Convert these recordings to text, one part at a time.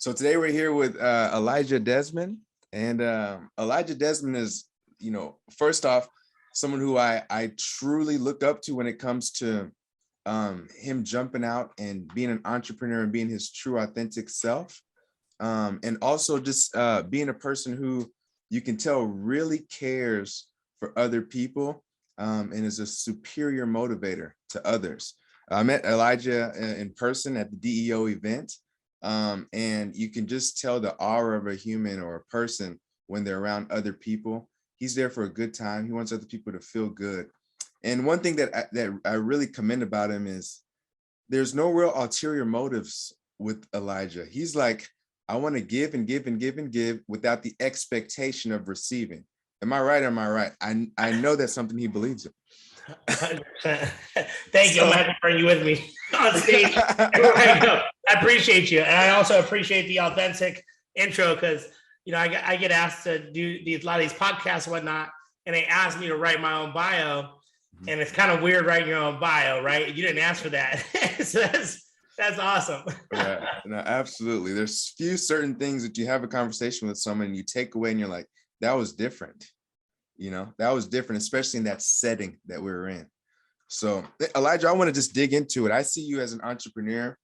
So today we're here with Elija Desmond, and Elija Desmond is, first off, someone who I truly look up to when it comes to him jumping out and being an entrepreneur and being his true authentic self, and also just being a person who you can tell really cares for other people, and is a superior motivator to others. I met Elija in person at the DEO event. And you can just tell the aura of a human or a person when they're around other people. He's there for a good time. He wants other people to feel good. And one thing that I really commend about him is there's no real ulterior motives with Elija. He's like, I want to give and give and give and give without the expectation of receiving. Am I right? Am I right? I know that's something he believes in. 100%. Thank you. I'm happy to bring you with me on stage. I appreciate you. And I also appreciate the authentic intro because, I get asked to do a lot of these podcasts and whatnot, and they ask me to write my own bio. And it's kind of weird writing your own bio, right? You didn't ask for that. So that's awesome. Yeah, no, absolutely. There's few certain things that you have a conversation with someone and you take away and you're like, that was different. That was different, especially in that setting that we were in. So Elija, I want to just dig into it. I see you as an entrepreneur.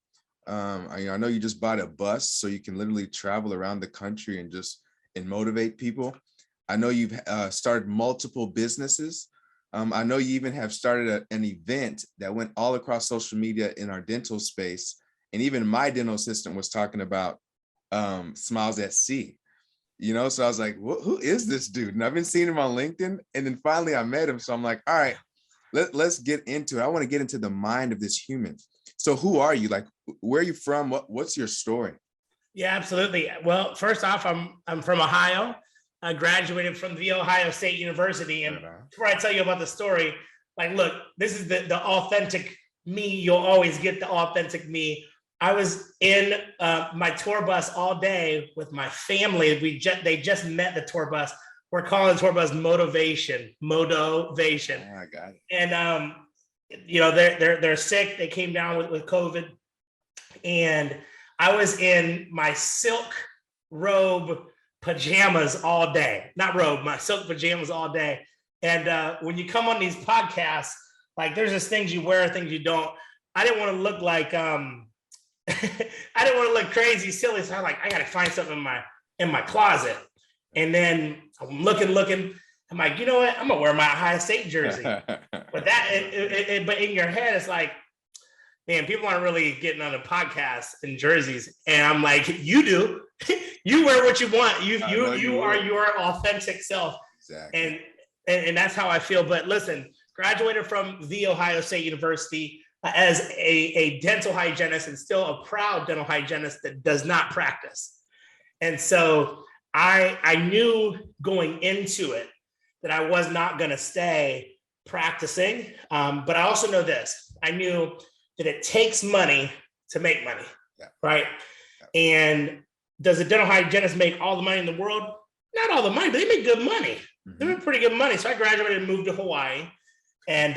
I know you just bought a bus so you can literally travel around the country and motivate people. I know you've started multiple businesses. I know you even have started an event that went all across social media in our dental space. And even my dental assistant was talking about Smiles at Sea. So I was like, who is this dude? And I've been seeing him on LinkedIn. And then finally I met him. So I'm like, all right, let's get into it. I want to get into the mind of this human. So who are you? Like, where are you from? What's your story? Yeah, absolutely. Well, first off, I'm from Ohio. I graduated from The Ohio State University. And before I tell you about the story, look, this is the authentic me. You'll always get the authentic me. I was in my tour bus all day with my family. They just met the tour bus. We're calling the tour bus Motivation. Oh, I got it. And they're sick. They came down with COVID, and I was in my silk robe pajamas all day. Not robe, my silk pajamas all day. And when you come on these podcasts, there's just things you wear, things you don't. I didn't want to look like I didn't want to look crazy, silly. So I'm like, I got to find something in my closet. And then I'm looking. I'm like, you know what? I'm gonna wear my Ohio State jersey. But but in your head, it's like, man, people aren't really getting on the podcast in jerseys. And I'm like, you do. You wear what you want. You are your authentic self. Exactly. And that's how I feel. But listen, graduated from The Ohio State University as a dental hygienist, and still a proud dental hygienist that does not practice. And so I knew going into it that I was not going to stay practicing. But I also know this. I knew that it takes money to make money, right? Yeah. And does a dental hygienist make all the money in the world? Not all the money, but they make good money. Mm-hmm. They make pretty good money. So I graduated and moved to Hawaii. And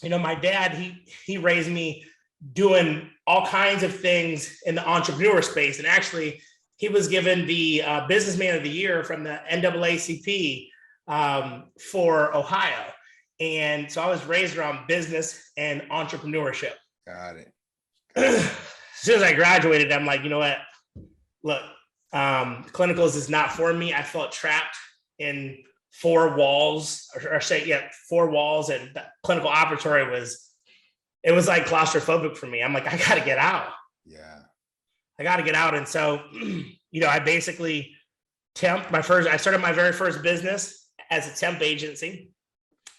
my dad, he raised me doing all kinds of things in the entrepreneur space. And actually, he was given the Businessman of the Year from the NAACP for Ohio. And so I was raised around business and entrepreneurship. Got it. As soon as I graduated, I'm like, you know what? Look, clinicals is not for me. I felt trapped in four walls, and the clinical operatory was like claustrophobic for me. I'm like, I got to get out. Yeah. I got to get out. And so, I basically I started my very first business as a temp agency.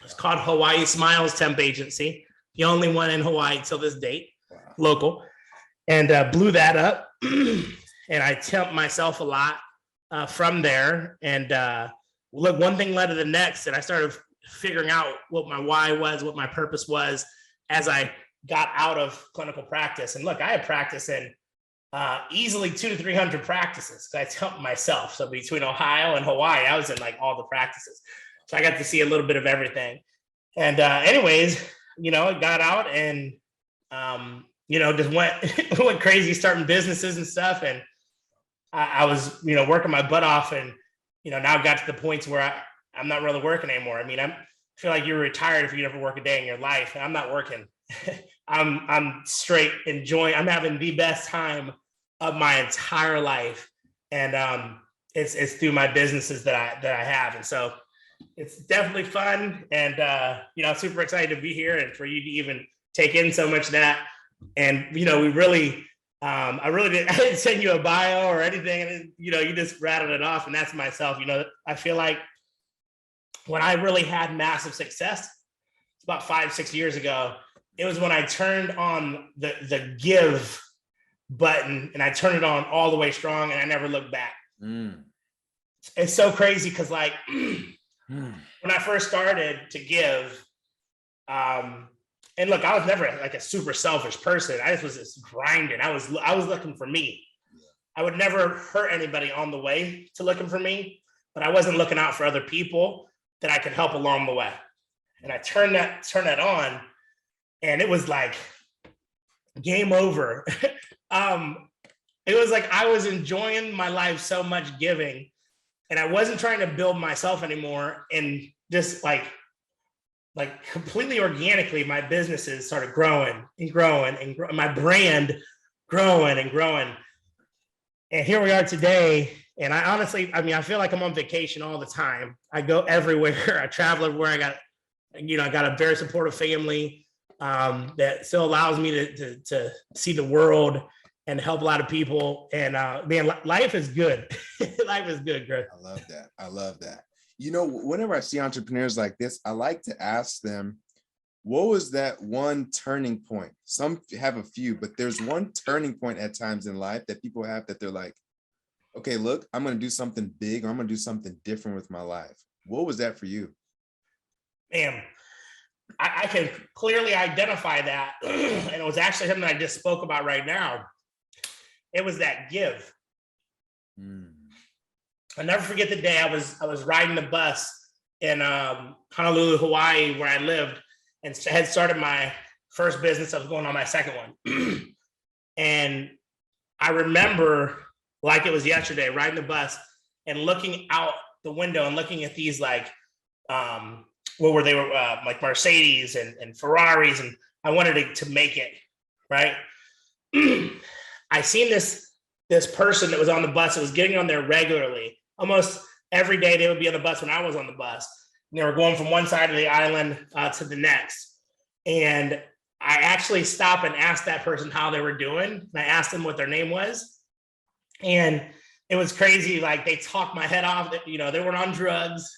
It's called Hawaii Smiles Temp Agency. The only one in Hawaii till this date, local, and blew that up. And I temped myself a lot from there. And look, one thing led to the next, and I started figuring out what my why was, what my purpose was as I got out of clinical practice. And look, I had practice in easily 200 to 300 practices. I temped myself. So between Ohio and Hawaii, I was in all the practices. So I got to see a little bit of everything. And anyways, I got out and, just went crazy starting businesses and stuff. And I was, working my butt off, and, now I got to the points where I'm not really working anymore. I mean, I feel like you're retired if you never work a day in your life. And I'm not working. I'm straight enjoying. I'm having the best time of my entire life, and it's through my businesses that I have, and so it's definitely fun. And I'm super excited to be here and for you to even take in so much of that. And we really. I didn't send you a bio or anything. And, you just rattled it off, and that's myself. I feel like when I really had massive success, it's about 5-6 years ago. It was when I turned on the give button, and I turned it on all the way strong, and I never looked back. It's so crazy because, like, when I first started to give, and look, I was never like a super selfish person. I just was just grinding. I was looking for me. I would never hurt anybody on the way to looking for me, but I wasn't looking out for other people that I could help along the way. And I turned that on, and it was like game over. It was like I was enjoying my life so much giving, and I wasn't trying to build myself anymore. And just like completely organically, my businesses started growing and growing and my brand growing and growing. And here we are today. And I honestly, I feel like I'm on vacation all the time. I go everywhere. I travel everywhere. I got a very supportive family that still allows me to see the world and help a lot of people. And man, life is good. Life is good, Chris. I love that. Whenever I see entrepreneurs like this, I like to ask them, what was that one turning point? Some have a few, but there's one turning point at times in life that people have that they're like, okay, look, I'm going to do something big, or I'm going to do something different with my life. What was that for you? Man, I can clearly identify that. And it was actually something I just spoke about right now. It was that give. I'll never forget the day I was riding the bus in Honolulu, Hawaii, where I lived, and had started my first business. I was going on my second one. And I remember like it was yesterday, riding the bus and looking out the window and looking at these like like Mercedes and Ferraris, and I wanted to make it, right? I seen this person that was on the bus that was getting on there regularly. Almost every day they would be on the bus when I was on the bus. And they were going from one side of the island to the next. And I actually stopped and asked that person how they were doing. And I asked them what their name was. And it was crazy. Like, they talked my head off. They weren't on drugs,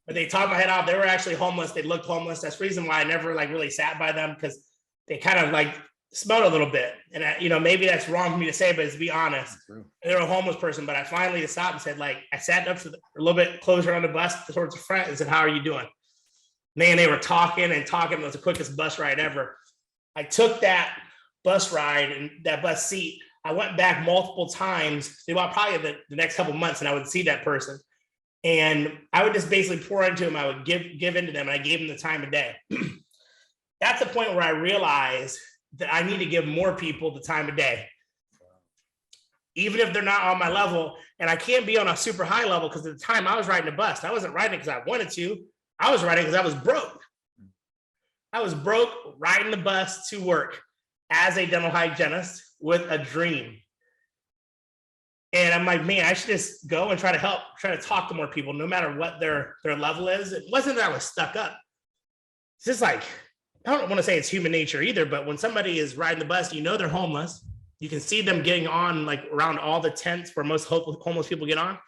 but they talked my head off. They were actually homeless. They looked homeless. That's the reason why I never like really sat by them, because they kind of like smelled a little bit. And maybe that's wrong for me to say, but to be honest, they were a homeless person. But I finally stopped and said, like, I sat up a little bit closer on the bus towards the front and said, how are you doing? Man, they were talking and talking. It was the quickest bus ride ever. I took that bus ride and that bus seat. I went back multiple times throughout probably the next couple of months, and I would see that person. And I would just basically pour into them. I would give into them, and I gave them the time of day. That's the point where I realized that I need to give more people the time of day, even if they're not on my level. And I can't be on a super high level, because at the time I was riding a bus. I wasn't riding because I wanted to. I was riding because I was broke. I was broke riding the bus to work as a dental hygienist with a dream. And I'm like, man, I should just go and try to talk to more people, no matter what their level is. It wasn't that I was stuck up. It's just like, I don't want to say it's human nature either, but when somebody is riding the bus, they're homeless. You can see them getting on like around all the tents where most homeless people get on,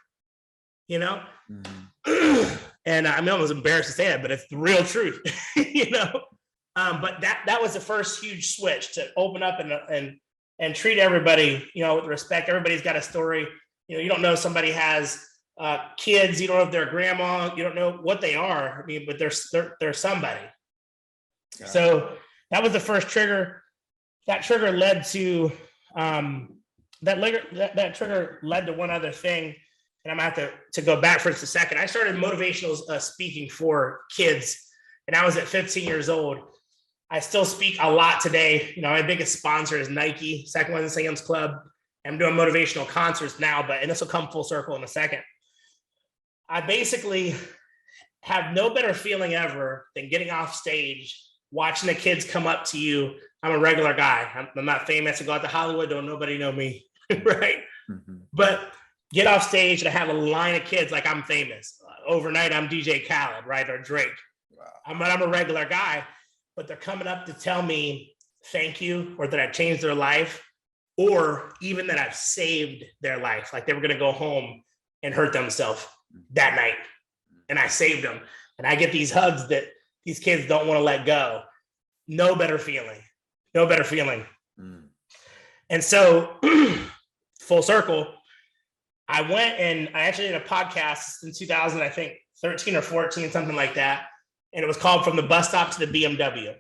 And I'm almost embarrassed to say that, but it's the real truth, But that was the first huge switch to open up and treat everybody, with respect. Everybody's got a story. You don't know if somebody has kids. You don't know if they're a grandma. You don't know what they are. But they're somebody. So that was the first trigger. That trigger led to that trigger led to one other thing, and I'm gonna have to go back for just a second. I started motivational speaking for kids, and I was at 15 years old. I still speak a lot today. My biggest sponsor is Nike. Second one is Sam's Club, I'm doing motivational concerts now, and this will come full circle in a second. I basically have no better feeling ever than getting off stage, watching the kids come up to you. I'm a regular guy. I'm not famous. I go out to Hollywood, don't nobody know me, right? Mm-hmm. But get off stage and I have a line of kids like I'm famous. Overnight, I'm DJ Khaled, right? Or Drake. Wow. I'm a regular guy, but they're coming up to tell me thank you, or that I changed their life, or even that I've saved their life. Like they were going to go home and hurt themselves that night, and I saved them. And I get these hugs that these kids don't want to let go. No better feeling. No better feeling. Mm. And so, full circle, I went and I actually did a podcast in 2000, I think 13 or 14, something like that. And it was called From the Bus Stop to the BMW.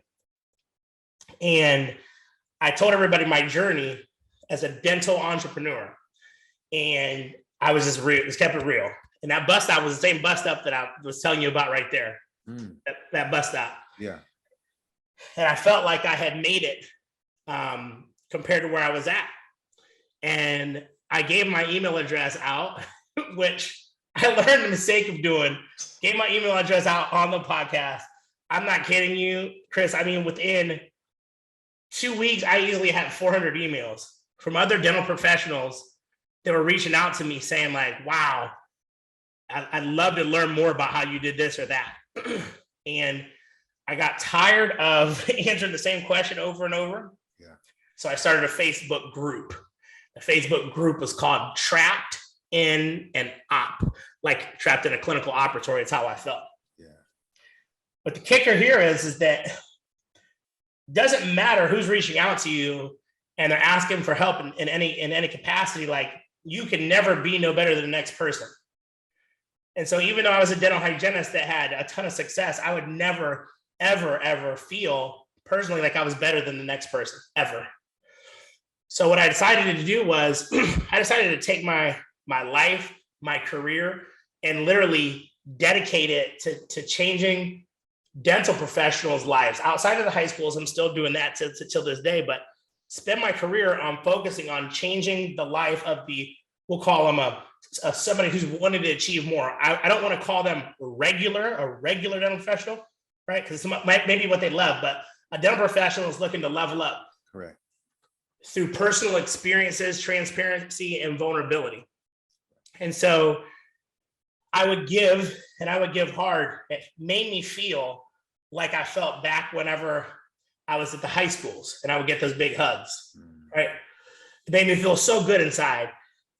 And I told everybody my journey as a dental entrepreneur. And I was just real, just kept it real. And that bus stop was the same bus stop that I was telling you about right there. That bus stop. Yeah. And I felt like I had made it compared to where I was at. And I gave my email address out, which I learned the mistake of doing. Gave my email address out on the podcast. I'm not kidding you, Chris. I mean, within 2 weeks, I easily had 400 emails from other dental professionals that were reaching out to me saying like, wow, I'd love to learn more about how you did this or that. And I got tired of answering the same question over and over. Yeah. So I started a Facebook group. The Facebook group was called Trapped in an Op, like trapped in a clinical operatory. It's how I felt. Yeah. But the kicker here is that it doesn't matter who's reaching out to you and they're asking for help in any capacity. Like you can never be no better than the next person. And so even though I was a dental hygienist that had a ton of success, I would never, ever, ever feel personally like I was better than the next person, ever. So what I decided to do was I decided to take my life, my career, and literally dedicate it to changing dental professionals' lives. Outside of the high schools, I'm still doing that till this day, but spend my career on focusing on changing the life of we'll call them somebody who's wanted to achieve more. I don't want to call them a regular dental professional, right? Because it might be what they love, but a dental professional is looking to level up. Correct. Through personal experiences, transparency, and vulnerability. And so I would give, and I would give hard. It made me feel like I felt back whenever I was at the high schools and I would get those big hugs, right? It made me feel so good inside.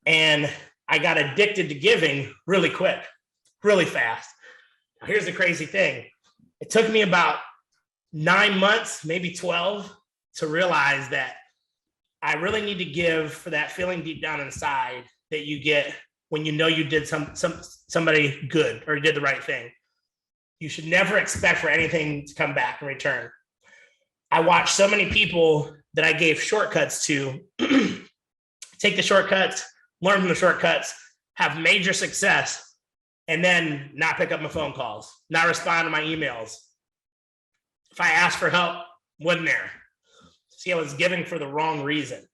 And I got addicted to giving really quick, really fast. Now, here's the crazy thing. It took me about 9 months, maybe 12, to realize that I really need to give for that feeling deep down inside that you get when you know you did somebody good or you did the right thing. You should never expect for anything to come back in return. I watched so many people that I gave shortcuts to take the shortcuts, learn from the shortcuts, have major success, and then not pick up my phone calls, not respond to my emails. If I asked for help, wasn't there. See, I was giving for the wrong reason.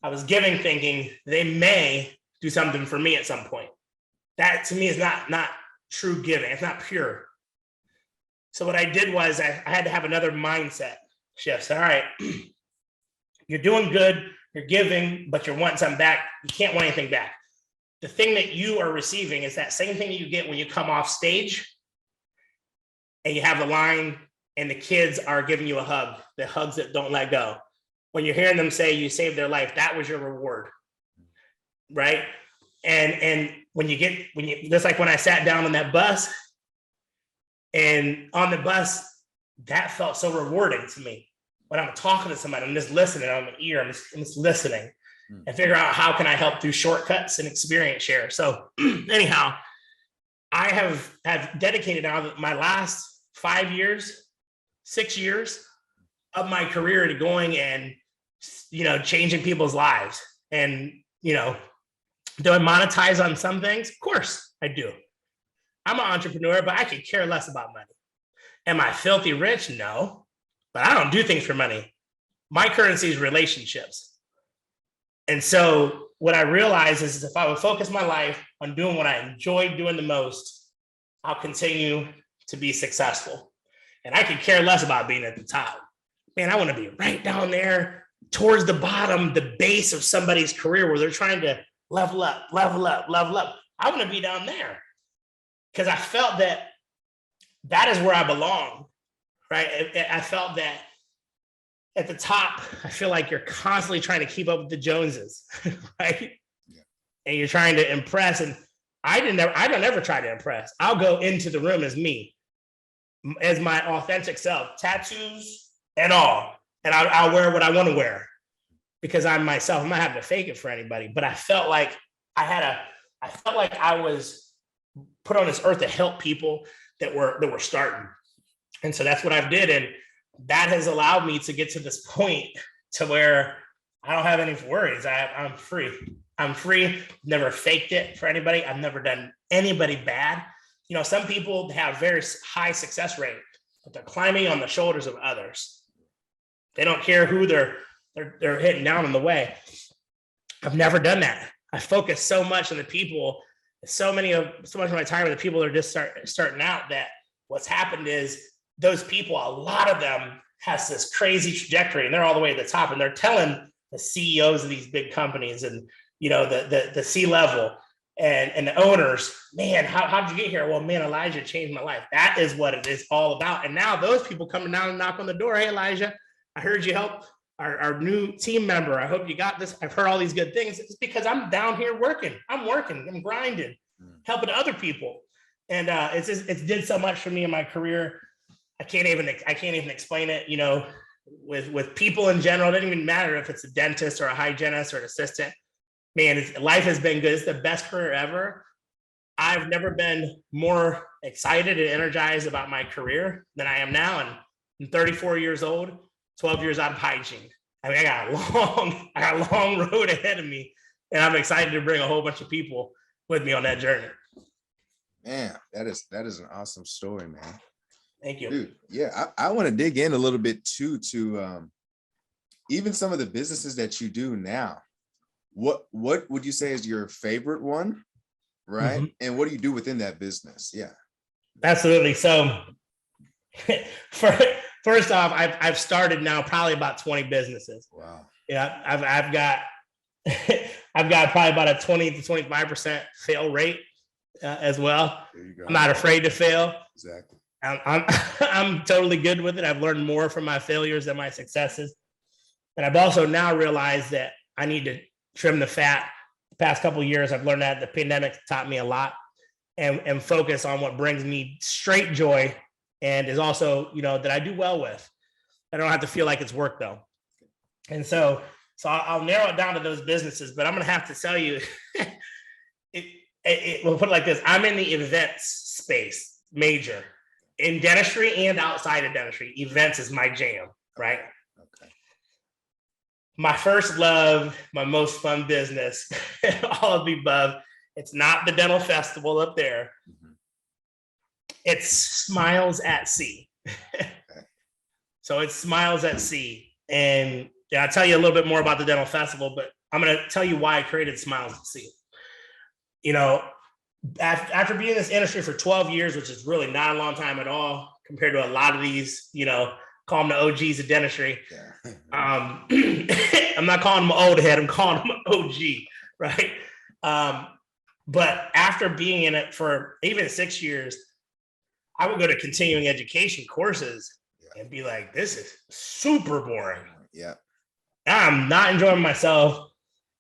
I was giving thinking they may do something for me at some point. That to me is not true giving. It's not pure. So what I did was I had to have another mindset shift. All right, you're doing good, you're giving, but you're wanting something back. You can't want anything back. The thing that you are receiving is that same thing you get when you come off stage and you have a line and the kids are giving you a hug, the hugs that don't let go. When you're hearing them say you saved their life, that was your reward, right? And when you just like when I sat down on that bus, and on the bus, that felt so rewarding to me. When I'm talking to somebody, I'm just listening on my ear, I'm just listening and figure out how can I help through shortcuts and experience share. So anyhow, I have dedicated now my last 5 years, 6 years of my career to going and, changing people's lives. And, do I monetize on some things? Of course I do. I'm an entrepreneur, but I could care less about money. Am I filthy rich? No, but I don't do things for money. My currency is relationships. And so what I realized is if I would focus my life on doing what I enjoy doing the most, I'll continue to be successful. And I could care less about being at the top. Man, I want to be right down there towards the bottom, the base of somebody's career where they're trying to level up, level up, level up. I want to be down there because I felt that that is where I belong, right? I felt that at the top, I feel like you're constantly trying to keep up with the Joneses, right? Yeah. And you're trying to impress. And I don't ever try to impress. I'll go into the room as me, as my authentic self, tattoos and all. And I'll wear what I want to wear because I'm myself. I'm not having to fake it for anybody. But I felt like I was put on this earth to help people that were starting. And so that's what I did. And that has allowed me to get to this point to where I don't have any worries. I'm free. I'm free. Never faked it for anybody. I've never done anybody bad. You know, some people have very high success rate, but they're climbing on the shoulders of others. They don't care who they're hitting down in the way. I've never done that. I focus so much on the people, so much of my time with the people that are just starting out, that what's happened is those people, a lot of them has this crazy trajectory and they're all the way to the top and they're telling the CEOs of these big companies and, you know, the C-level and the owners, man, how did you get here? Well, man, Elijah changed my life. That is what it is all about. And now those people coming down and knock on the door. Hey, Elijah, I heard you help our new team member. I hope you got this. I've heard all these good things. It's because I'm down here working. I'm grinding, helping other people. And it's did so much for me in my career. I can't even explain it, you know, with people in general. It doesn't even matter if it's a dentist or a hygienist or an assistant. Man, life has been good. It's the best career ever. I've never been more excited and energized about my career than I am now. And I'm 34 years old, 12 years out of hygiene. I mean, I got a long road ahead of me, and I'm excited to bring a whole bunch of people with me on that journey. Man, that is an awesome story, man. Thank you. Dude, yeah, I want to dig in a little bit too to even some of the businesses that you do now. What would you say is your favorite one, right? Mm-hmm. And what do you do within that business? Yeah, absolutely. So, first off, I've started now probably about 20 businesses. Wow. Yeah, I've got probably about a 20 to 25% fail rate as well. There you go. I'm not afraid to fail. Exactly. I'm totally good with it. I've learned more from my failures than my successes. And I've also now realized that I need to trim the fat. The past couple of years, I've learned that the pandemic taught me a lot, and focus on what brings me straight joy and is also, you know, that I do well with. I don't have to feel like it's work though. And so I'll narrow it down to those businesses, but I'm going to have to tell you, we'll put it like this. I'm in the events space, major. In dentistry and outside of dentistry, events is my jam, right? Okay. My first love, my most fun business, all of the above. It's not the dental festival up there. Mm-hmm. It's Smiles at Sea. Okay. So it's Smiles at Sea. And I'll tell you a little bit more about the dental festival, but I'm going to tell you why I created Smiles at Sea. You know, after being in this industry for 12 years, which is really not a long time at all compared to a lot of these, you know, call them the OGs of dentistry. Yeah. I'm not calling them old head, I'm calling them OG, right? But after being in it for even 6 years, I would go to continuing education courses and be like, this is super boring. Yeah. I'm not enjoying myself.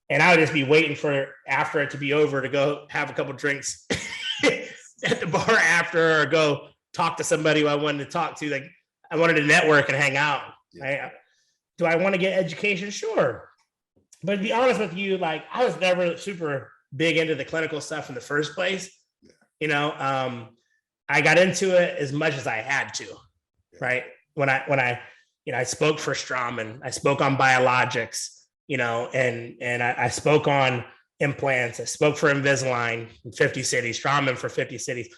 And I would just be waiting for after it to be over to go have a couple drinks at the bar after, or go talk to somebody who I wanted to talk to. Like, I wanted to network and hang out. Yeah. Right? Do I want to get education? Sure. But to be honest with you, like, I was never super big into the clinical stuff in the first place. Yeah. You know, I got into it as much as I had to, right? When I, you know, I spoke for Straumann, I spoke on biologics, you know, and I spoke on implants. I spoke for Invisalign in 50 cities, Straumann for 50 cities.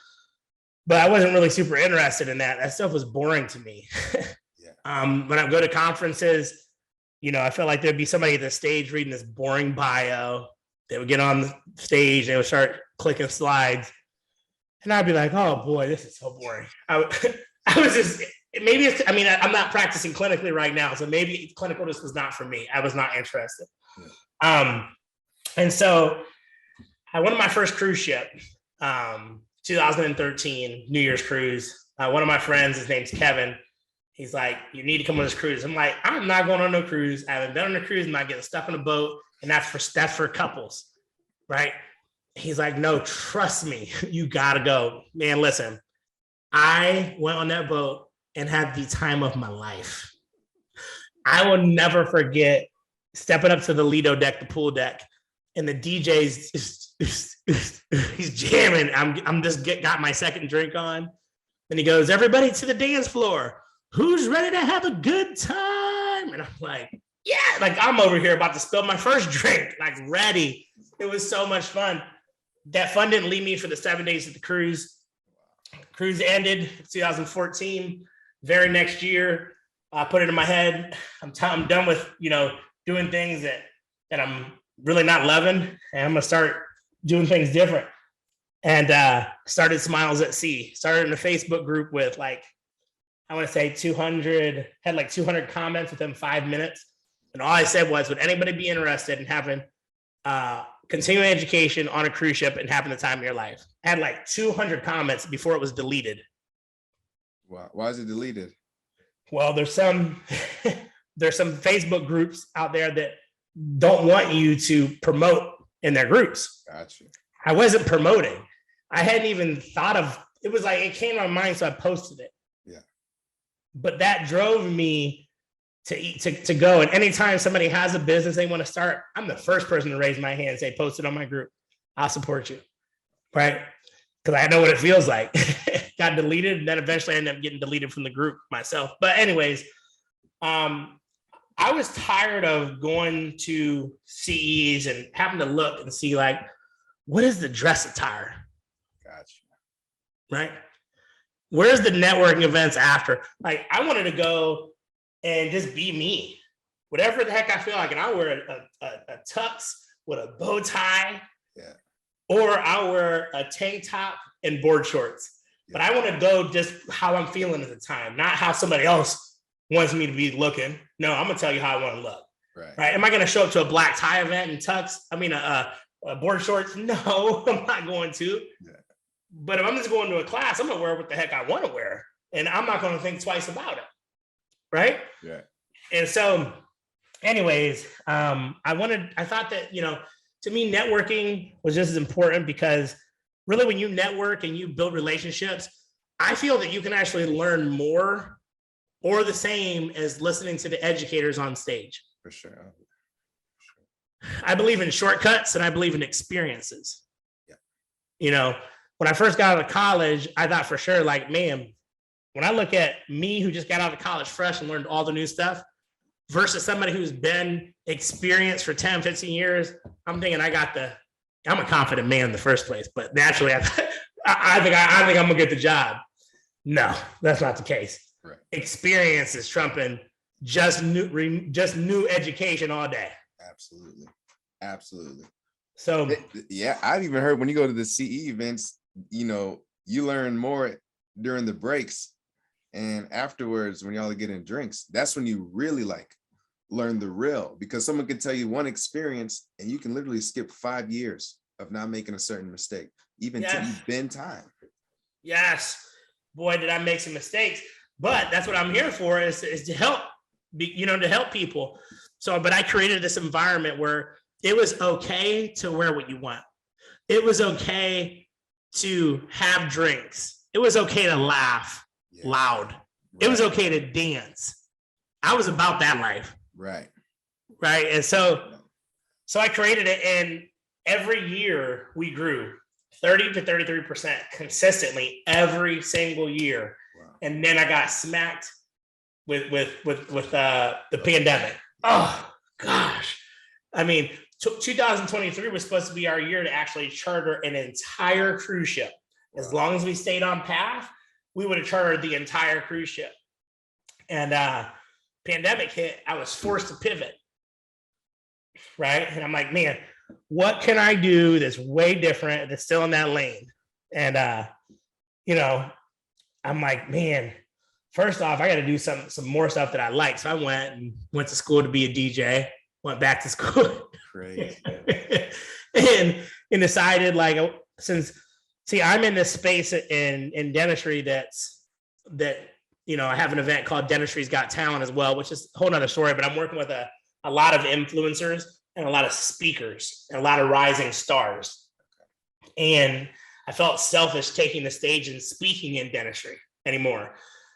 But I wasn't really super interested in that. That stuff was boring to me. When I go to conferences, you know, I felt like there'd be somebody at the stage reading this boring bio, They would get on the stage, they would start clicking slides, and I'd be like, oh boy, this is so boring. I was just, maybe it's, I mean, I'm not practicing clinically right now, so maybe clinical just was not for me. I was not interested. And so I went on my first cruise ship, 2013 New Year's cruise. One of my friends, his name's Kevin. He's like, you need to come on this cruise. I'm like, I'm not going on no cruise. I haven't been on a cruise. I'm not getting stuck on a boat. And that's for couples, right? He's like, no, trust me, you gotta go. Man, listen, I went on that boat and had the time of my life. I will never forget stepping up to the Lido deck, the pool deck, and the DJ's he's jamming. I'm just got my second drink on. And he goes, everybody to the dance floor. Who's ready to have a good time? And I'm like, yeah, like I'm over here about to spill my first drink, like ready. It was so much fun. That fun didn't leave me for the 7 days of the cruise. Cruise ended 2014. Very next year, I put it in my head. I'm done with, doing things that I'm really not loving. And I'm going to start doing things different. And started Smiles at Sea. Started in a Facebook group with I want to say 200, had like 200 comments within 5 minutes. And all I said was, would anybody be interested in having continuing education on a cruise ship and having the time of your life? I had like 200 comments before it was deleted. Wow. Why is it deleted? Well, there's some Facebook groups out there that don't want you to promote in their groups. Gotcha. I wasn't promoting. I hadn't even thought of it. Was like it came to my mind, so I posted it. Yeah. But that drove me to go. And anytime somebody has a business they want to start, I'm the first person to raise my hand and say, post it on my group. I'll support you. Right? Because I know what it feels like. Got deleted, and then eventually I ended up getting deleted from the group myself. But anyways, I was tired of going to CEs and having to look and see what is the dress attire? Gotcha. Right? Where's the networking events after? I wanted to go and just be me. Whatever the heck I feel like. And I'll wear a tux with a bow tie. Yeah. Or I'll wear a tank top and board shorts. Yeah. But I want to go just how I'm feeling at the time, not how somebody else wants me to be looking. No, I'm going to tell you how I want to look. Right? Am I going to show up to a black tie event and tux? I mean, board shorts? No, I'm not going to. Yeah. But if I'm just going to a class, I'm going to wear what the heck I want to wear. And I'm not going to think twice about it. Right? Yeah. And so anyways, I thought that, to me, networking was just as important, because really when you network and you build relationships, I feel that you can actually learn more or the same as listening to the educators on stage. For sure. I believe in shortcuts and I believe in experiences. Yeah. When I first got out of college, I thought for sure, man, when I look at me who just got out of college fresh and learned all the new stuff versus somebody who's been experienced for 10, 15 years, I'm thinking I'm a confident man in the first place, but naturally I think I'm gonna get the job. No, that's not the case. Right. Experience is trumping just new education all day. Absolutely. So yeah, I've even heard when you go to the CE events, you learn more during the breaks. And afterwards, when y'all are getting drinks, that's when you really learn the real, because someone can tell you one experience and you can literally skip 5 years of not making a certain mistake, even till you bend time. Yes. Boy, did I make some mistakes, but that's what I'm here for is to help, to help people. So, but I created this environment where it was okay to wear what you want. It was okay to have drinks. It was okay to laugh loud. Right. It was okay to dance. I was about that life. Right. And so I created it, and every year we grew 30 to 33% consistently every single year. Wow. And then I got smacked with the pandemic. Oh gosh. I mean, 2023 was supposed to be our year to actually charter an entire cruise ship. As long as we stayed on path, we would have chartered the entire cruise ship. And pandemic hit, I was forced to pivot. Right. And I'm like, man, what can I do that's way different, that's still in that lane? And, you know, I'm like, man, first off, I got to do some more stuff that I like. So I went to school to be a DJ, went back to school. Great. and decided like, I'm in this space in dentistry that, I have an event called Dentistry's Got Talent as well, which is a whole nother story, but I'm working with a lot of influencers and a lot of speakers and a lot of rising stars. And I felt selfish taking the stage and speaking in dentistry anymore.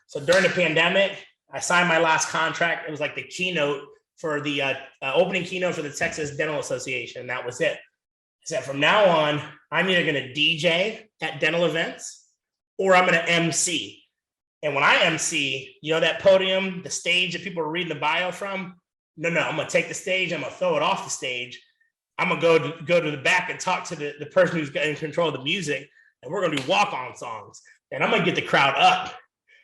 So during the pandemic, I signed my last contract. It was like the keynote for the opening keynote for the Texas Dental Association. And that was it. I said, from now on, I'm either going to DJ at dental events or I'm going to MC. And when I MC, that podium, the stage that people are reading the bio from, no, I'm going to take the stage. I'm going to throw it off the stage. I'm going to go to the back and talk to the person who's in control of the music. And we're going to do walk-on songs. And I'm going to get the crowd up.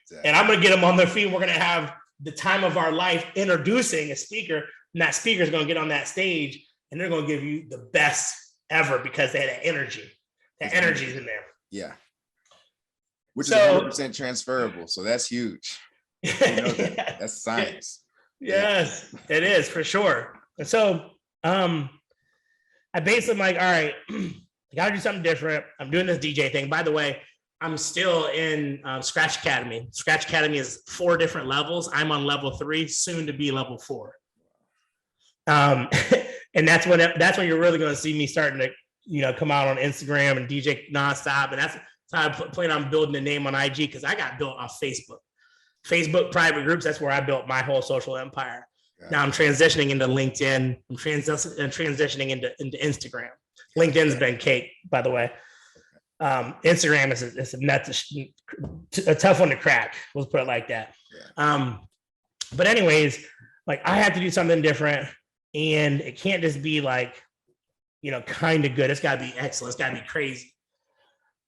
Exactly. And I'm going to get them on their feet. We're going to have the time of our life introducing a speaker. And that speaker is going to get on that stage. And they're going to give you the best ever because they had that energy. That energy is in there. Yeah. Which is 100% transferable. So that's huge. That's science. Yes, it is for sure. And so I basically am like, all right, I got to do something different. I'm doing this DJ thing. By the way, I'm still in Scratch Academy. Scratch Academy is 4 different levels. I'm on level 3, soon to be level 4. And that's when you're really going to see me starting to, come out on Instagram and DJ nonstop. And that's how I plan on building a name on IG, because I got built off Facebook private groups. That's where I built my whole social empire. Yeah. Now I'm transitioning into LinkedIn. I'm transitioning into Instagram. LinkedIn's been cake, by the way. Instagram is a tough one to crack. We'll put it like that. Yeah. But anyways, like I have to do something different, and it can't just be like, kind of good. It's got to be excellent. It's got to be crazy.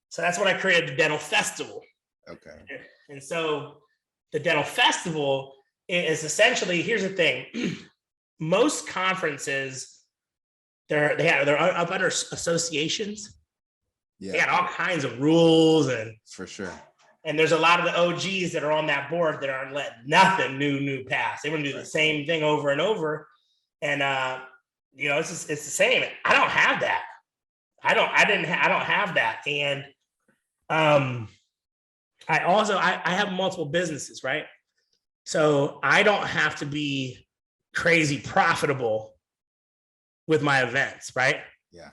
So that's when I created the Dental Festival. Okay. And so the Dental Festival is essentially, here's the thing. Most conferences, they're up under associations. Yeah. They got all kinds of rules and for sure. And there's a lot of the OGs that are on that board that aren't letting nothing new pass. They want to do the same thing over and over. And it's the same. I don't have that. I don't have that. And I have multiple businesses, right? So I don't have to be crazy profitable with my events, right? Yeah.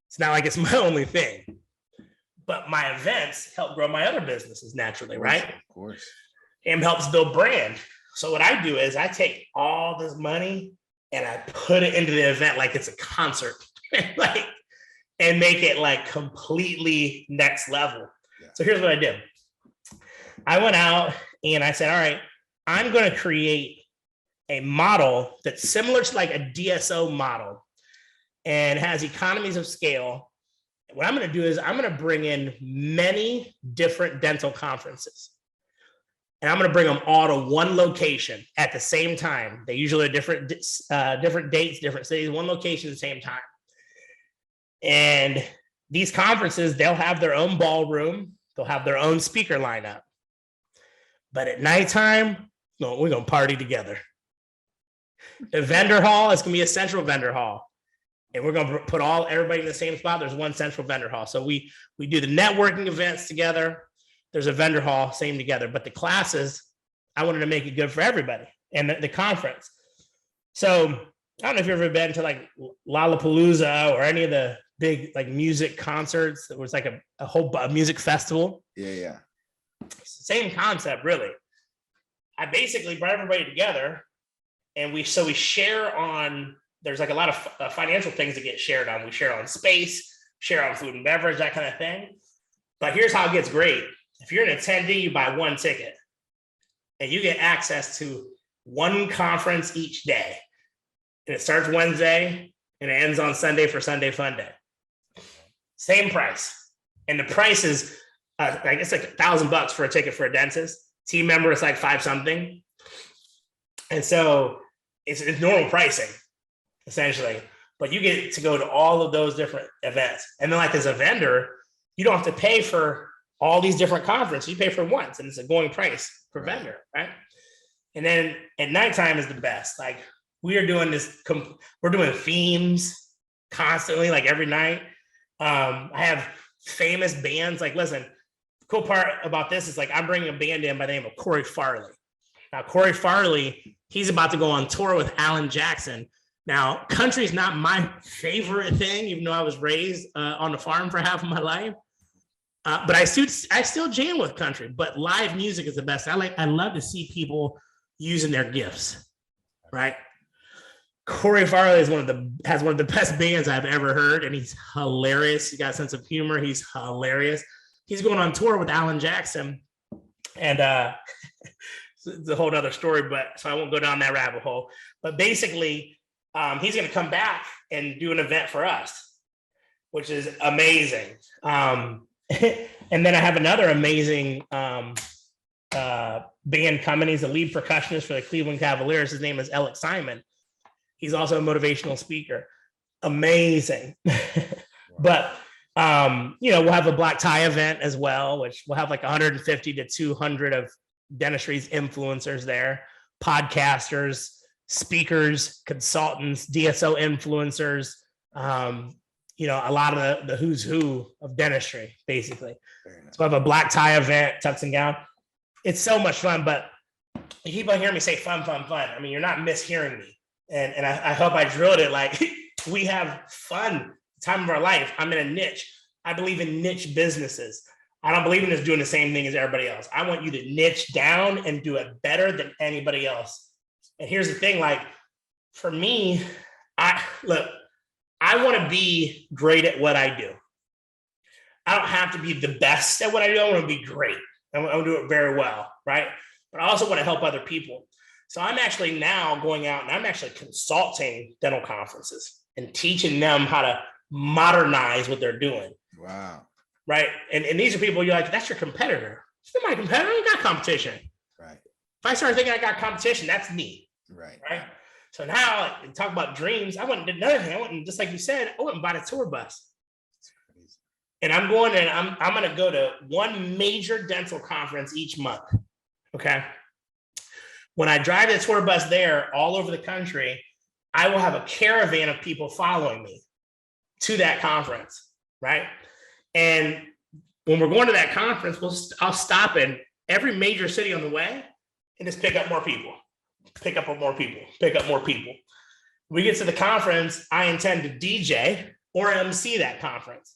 It's not like it's my only thing, but my events help grow my other businesses naturally, right? Of course. And helps build brand. So what I do is I take all this money and I put it into the event like it's a concert, and make it like completely next level. Yeah. So here's what I did. I went out and I said, all right, I'm going to create a model that's similar to like a DSO model and has economies of scale. What I'm going to do is I'm going to bring in many different dental conferences, and I'm going to bring them all to one location at the same time. They usually are different dates, different cities, one location at the same time. And these conferences, they'll have their own ballroom. They'll have their own speaker lineup. But at nighttime, no, we're going to party together. The vendor hall is going to be a central vendor hall. And we're going to put everybody in the same spot. There's one central vendor hall. So we do the networking events together. There's a vendor hall, same together. But the classes, I wanted to make it good for everybody. And the conference. So I don't know if you've ever been to like Lollapalooza or any of the big like music concerts. It was like a whole music festival. Yeah. Same concept, really. I basically brought everybody together, and we share on. There's like a lot of financial things that get shared on. We share on space, share on food and beverage, that kind of thing. But here's how it gets great. If you're an attendee, you buy one ticket, and you get access to one conference each day. And it starts Wednesday and it ends on Sunday for Sunday Fun Day. Same price. And the price is, it's like $1,000 for a ticket for a dentist. Team member is like $5 something. And so it's normal pricing, essentially. but you get to go to all of those different events. And then like as a vendor, you don't have to pay for all these different conferences. You pay for once, and it's a going price per vendor, right? And then at nighttime is the best. Like we are doing this, we're doing themes constantly, like every night. I have famous bands. Like, listen, the cool part about this is like I'm bringing a band in by the name of Corey Farley. Now, Corey Farley, he's about to go on tour with Alan Jackson. Now, country is not my favorite thing, even though I was raised on the farm for half of my life. But I still jam with country, but live music is the best. I love to see people using their gifts, right? Corey Farley has one of the best bands I've ever heard, and he's hilarious. He got a sense of humor. He's hilarious. He's going on tour with Alan Jackson, and it's a whole other story, but so I won't go down that rabbit hole. But basically, he's going to come back and do an event for us, which is amazing. And then I have another amazing band coming. He's the lead percussionist for the Cleveland Cavaliers. His name is Elija Desmond. He's also a motivational speaker. Amazing. But, we'll have a black tie event as well, which we'll have like 150 to 200 of dentistry's influencers there, podcasters, speakers, consultants, DSO influencers, a lot of the who's who of dentistry, basically. Nice. So I have a black tie event, tux and gown. It's so much fun, but you keep on hearing me say fun, fun, fun. I mean, you're not mishearing me. And I hope I drilled it. Like we have fun time of our life. I'm in a niche. I believe in niche businesses. I don't believe in just doing the same thing as everybody else. I want you to niche down and do it better than anybody else. And here's the thing, like for me, I want to be great at what I do. I don't have to be the best at what I do. I want to be great. I want to do it very well, right? But I also want to help other people. So I'm actually now going out and I'm actually consulting dental conferences and teaching them how to modernize what they're doing. Wow. Right. And these are people you're like, that's your competitor. It's not my competitor. I ain't got competition. Right. If I start thinking I got competition, that's me. Right. Right. So now, talk about dreams. I went and did another thing. I went and, just like you said, I went and bought a tour bus. And I'm going and I'm going to go to one major dental conference each month. Okay. When I drive the tour bus there all over the country, I will have a caravan of people following me to that conference. Right. And when we're going to that conference, I'll stop in every major city on the way and just pick up more people. Pick up more people. We get to the conference, I intend to DJ or MC that conference.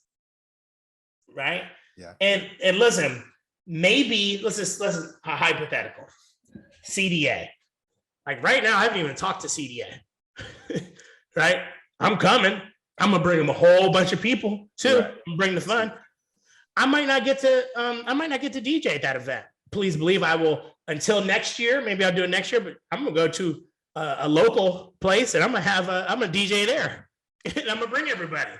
Right? Yeah. And listen, maybe let's a hypothetical. CDA. Like right now, I haven't even talked to CDA. Right? I'm coming. I'm gonna bring them a whole bunch of people too. Right. Bring the fun. I might not get to DJ at that event. Please believe I will until next year. Maybe I'll do it next year, but I'm gonna go to a local place and I'm gonna DJ there. And I'm gonna bring everybody.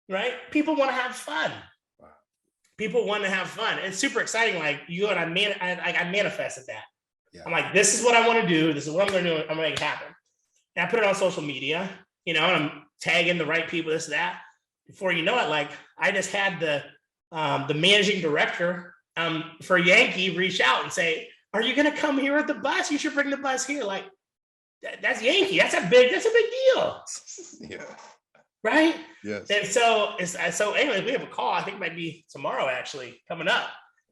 Right? People want to have fun. Wow. People want to have fun. It's super exciting. Like you and I manifested that. Yeah. I'm like, this is what I want to do. This is what I'm gonna do. I'm gonna make it happen. And I put it on social media, and I'm tagging the right people, this, that. Before you know it, like I just had the managing director for Yankee reach out and say, are you going to come here with the bus? You should bring the bus here. Like that's Yankee. That's a big deal. Yeah. Right. Yes. And so anyway, we have a call. I think it might be tomorrow actually coming up.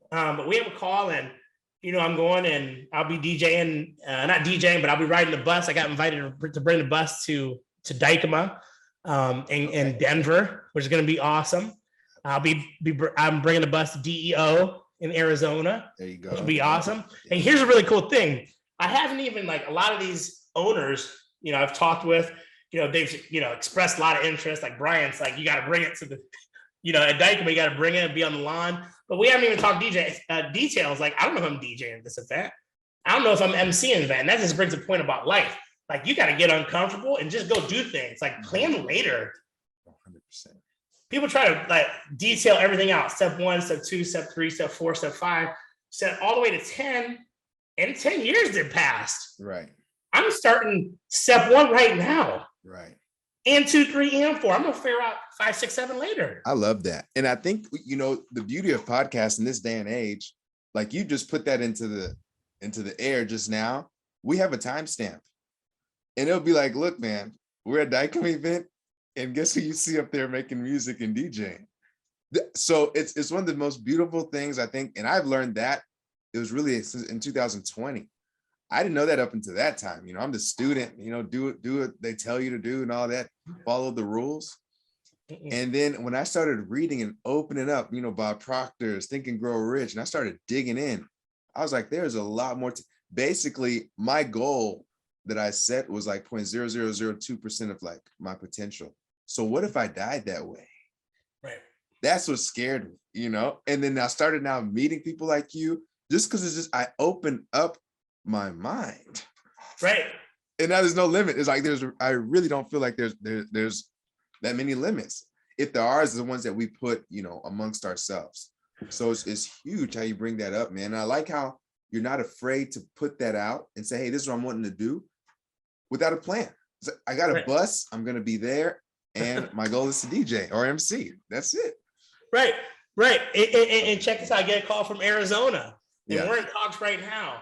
But we have a call and, I'm going and I'll be DJing, not DJing, but I'll be riding the bus. I got invited to bring the bus to Dykema in Denver, which is going to be awesome. I'm bringing the bus to DEO in Arizona. There you go. Which will be awesome. Yeah. And here's a really cool thing. I haven't even like a lot of these owners, I've talked with, they've, expressed a lot of interest. Like Brian's like, you got to bring it to the, at Dykema, you got to bring it and be on the lawn. But we haven't even talked details. Like, I don't know if I'm DJing at this event. I don't know if I'm MCing an event. And that just brings a point about life. Like, you got to get uncomfortable and just go do things. Like, plan later. 100%. People try to like detail everything out. Step 1, step 2, step 3, step 4, step 5, step all the way to 10. And 10 years did pass. Right. I'm starting step 1 right now. Right. and 2, 3, and 4. I'm gonna figure out 5, 6, 7 later. I love that. And I think, you know, the beauty of podcasts in this day and age, like you just put that into the air just now. We have a timestamp. And it'll be like, look, man, we're at Dicom event, and guess who you see up there making music and DJing? So it's one of the most beautiful things, I think, and I've learned that it was really in 2020. I didn't know that up until that time. You know, I'm the student, you know, do what they tell you to do and all that, follow the rules. And then when I started reading and opening up, you know, Bob Proctor's Think and Grow Rich, and I started digging in, I was like, there's a lot more. Basically, my goal that I set was like 0.0002% of like my potential. So what if I died that way? Right. That's what scared me, you know? And then I started now meeting people like you, just because it's just, I opened up my mind. Right. And now there's no limit. It's like, I really don't feel like there's that many limits. If there are, it's the ones that we put, you know, amongst ourselves. So it's huge how you bring that up, man. And I like how you're not afraid to put that out and say, hey, this is what I'm wanting to do without a plan. So I got a bus, I'm going to be there. And my goal is to DJ or MC. That's it. Right. Right. And check this out. I get a call from Arizona. And we're in talks right now.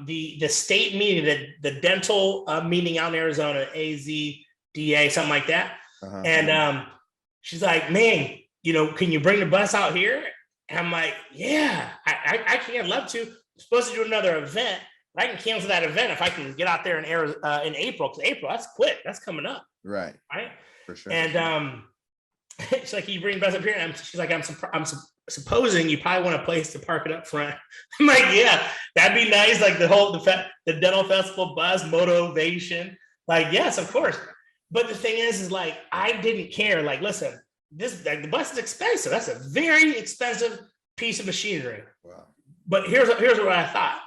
The state meeting, the dental meeting out in Arizona, AZDA, something like that. And she's like, man, you know, can you bring the bus out here? And I'm like, yeah, I can. I'd love to. I'm supposed to do another event, but I can cancel that event if I can get out there in April. Because April, that's quick. That's coming up. Right. For sure. And she's like, can you bring the bus up here? And she's like, I'm supposing you probably want a place to park it up front. I'm like, yeah, that'd be nice. Like the dental festival bus, motivation. Like, yes, of course. But the thing is like, I didn't care. Like, listen, the bus is expensive. That's a very expensive piece of machinery. Wow. But here's what I thought.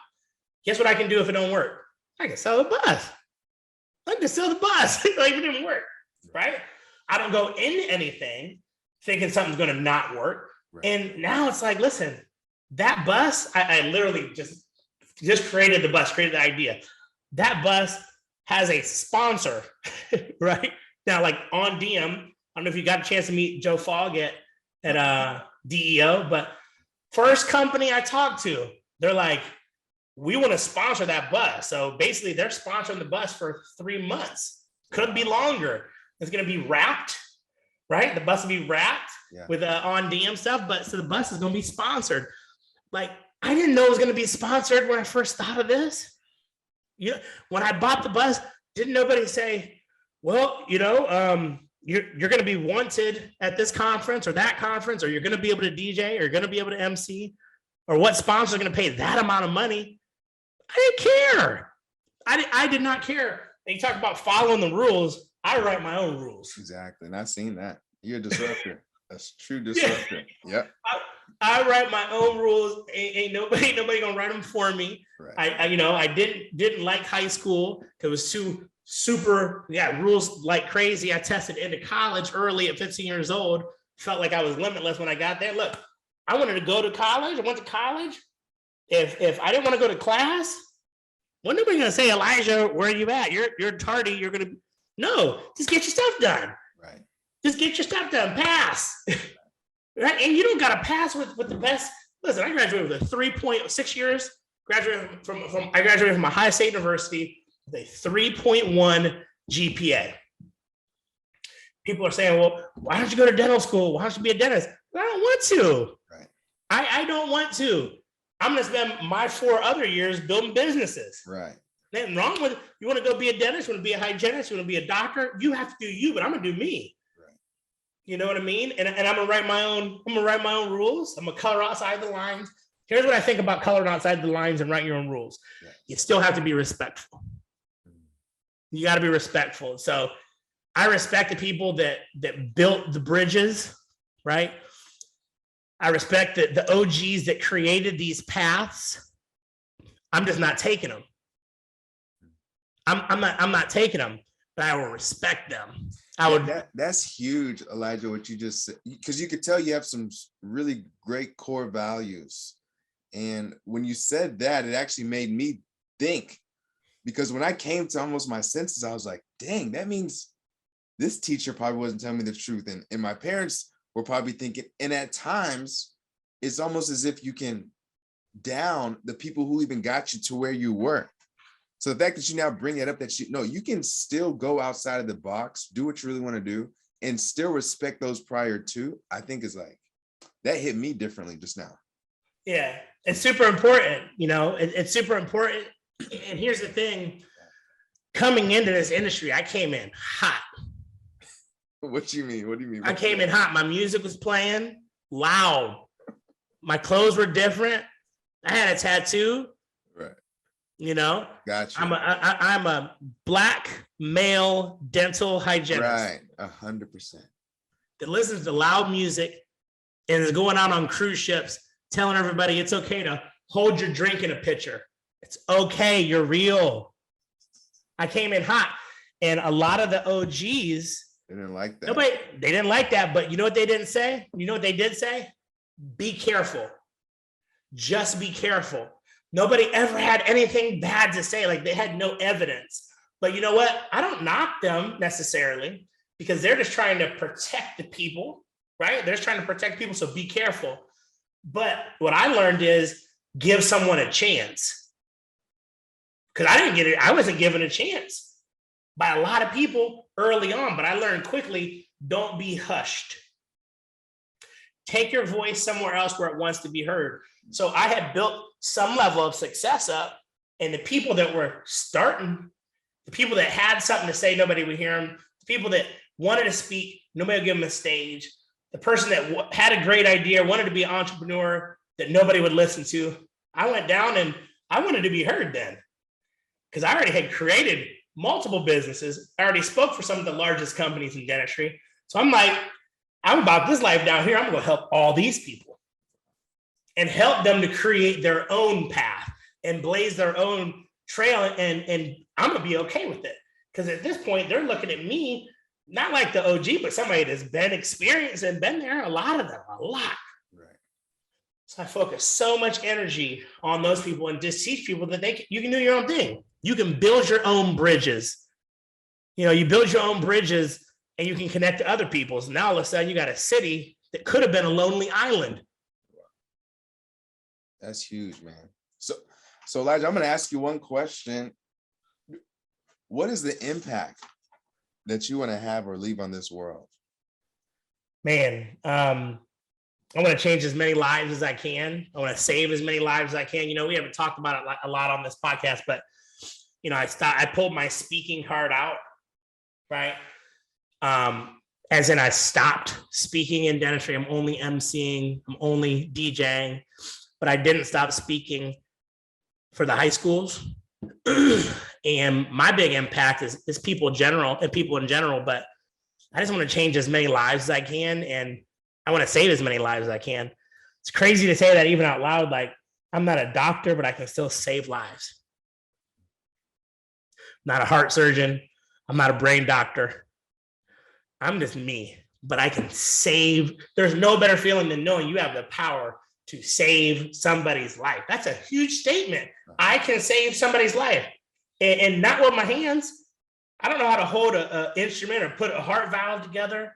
Guess what I can do if it don't work? I can sell the bus. I can sell the bus. Like, it didn't work, right? I don't go into anything thinking something's going to not work. Right. And now it's like, listen, that bus, I literally just created the bus, created the idea. That bus has a sponsor, right? Now, like on DM, I don't know if you got a chance to meet Joe Fogg at DEO, but first company I talked to, they're like, we want to sponsor that bus. So basically they're sponsoring the bus for 3 months. Could be longer. It's going to be wrapped, right? The bus will be wrapped with on DM stuff, but so the bus is going to be sponsored. Like, I didn't know it was going to be sponsored when I first thought of this. You know, when I bought the bus, didn't nobody say, well, you know, you're going to be wanted at this conference or that conference, or you're going to be able to DJ, or you're going to be able to MC, or what sponsor are going to pay that amount of money? I didn't care. I did not care. And you talk about following the rules. I write my own rules. Exactly. And I've seen that. You're a disruptor. A true disruptor. Yep. I write my own rules. Ain't nobody gonna write them for me. Right. I didn't like high school. It was too super, rules like crazy. I tested into college early at 15 years old. Felt like I was limitless when I got there. Look, I wanted to go to college. I went to college. If I didn't want to go to class, wasn't nobody gonna say, Elijah, where are you at? You're tardy. You're gonna no, just get your stuff done. Right. Just get your stuff done. Pass. Right. And you don't got to pass with the best. Listen, I graduated with a 3.6 years. I graduated from Ohio State University with a 3.1 GPA. People are saying, well, why don't you go to dental school? Why don't you be a dentist? I don't want to. Right. I don't want to. I'm going to spend my 4 other years building businesses. Right. Nothing wrong with it. You want to go be a dentist, you want to be a hygienist, you want to be a doctor, you have to do you, but I'm gonna do me. Right. You know what I mean? And I'm gonna write my own rules. I'm gonna color outside the lines. Here's what I think about coloring outside the lines and writing your own rules. Yes. You still have to be respectful. You got to be respectful. So I respect the people that built the bridges, right? I respect the OGs that created these paths. I'm just not taking them. I'm not taking them, but I will respect them. That's huge, Elijah, what you just said, because you could tell you have some really great core values. And when you said that, it actually made me think, because when I came to almost my senses, I was like, dang, that means this teacher probably wasn't telling me the truth. And my parents were probably thinking, and at times it's almost as if you can down the people who even got you to where you were. So the fact that you now bring it up, that you can still go outside of the box, do what you really want to do, and still respect those prior to, I think is like, that hit me differently just now. Yeah, it's super important. It's super important. And here's the thing, coming into this industry, I came in hot. What do you mean? What do you mean? I came in hot. My music was playing loud. My clothes were different. I had a tattoo. Right. Gotcha. I'm a Black male dental hygienist. Right. 100%. That listens to loud music and is going out on cruise ships telling everybody it's okay to hold your drink in a pitcher. It's okay. You're real. I came in hot. And a lot of the OGs, they didn't like that. They didn't like that. But you know what they didn't say? You know what they did say? Be careful. Just be careful. Nobody ever had anything bad to say. Like, they had no evidence. But you know what? I don't knock them necessarily, because they're just trying to protect the people, right? They're just trying to protect people. So be careful. But what I learned is give someone a chance. Because I didn't get it. I wasn't given a chance by a lot of people early on, but I learned quickly, don't be hushed. Take your voice somewhere else where it wants to be heard. So I had built some level of success up, and the people that were starting, the people that had something to say, nobody would hear them. The people that wanted to speak, nobody would give them a stage. The person that had a great idea, wanted to be an entrepreneur, that nobody would listen to. I went down and I wanted to be heard then, because I already had created multiple businesses. I already spoke for some of the largest companies in dentistry. So I'm like, I'm about this life down here. I'm going to help all these people and help them to create their own path and blaze their own trail. And I'm going to be okay with it. Because at this point, they're looking at me, not like the OG, but somebody that's been experienced and been there. A lot of them, a lot. Right. So I focus so much energy on those people and just teach people that you can do your own thing. You can build your own bridges. You build your own bridges and you can connect to other people's. Now all of a sudden you got a city that could have been a lonely island. That's huge, man. So Elijah, I'm going to ask you one question. What is the impact that you want to have or leave on this world? Man, I want to change as many lives as I can. I want to save as many lives as I can. We haven't talked about it a lot on this podcast, but I pulled my speaking card out, right? As in I stopped speaking in dentistry. I'm only emceeing, I'm only DJing, but I didn't stop speaking for the high schools. And my big impact is people in general, but I just want to change as many lives as I can. And I want to save as many lives as I can. It's crazy to say that even out loud. Like, I'm not a doctor, but I can still save lives. I'm not a heart surgeon. I'm not a brain doctor. I'm just me, but I can save. There's no better feeling than knowing you have the power to save somebody's life. That's a huge statement. I can save somebody's life, and not with my hands. I don't know how to hold an instrument or put a heart valve together.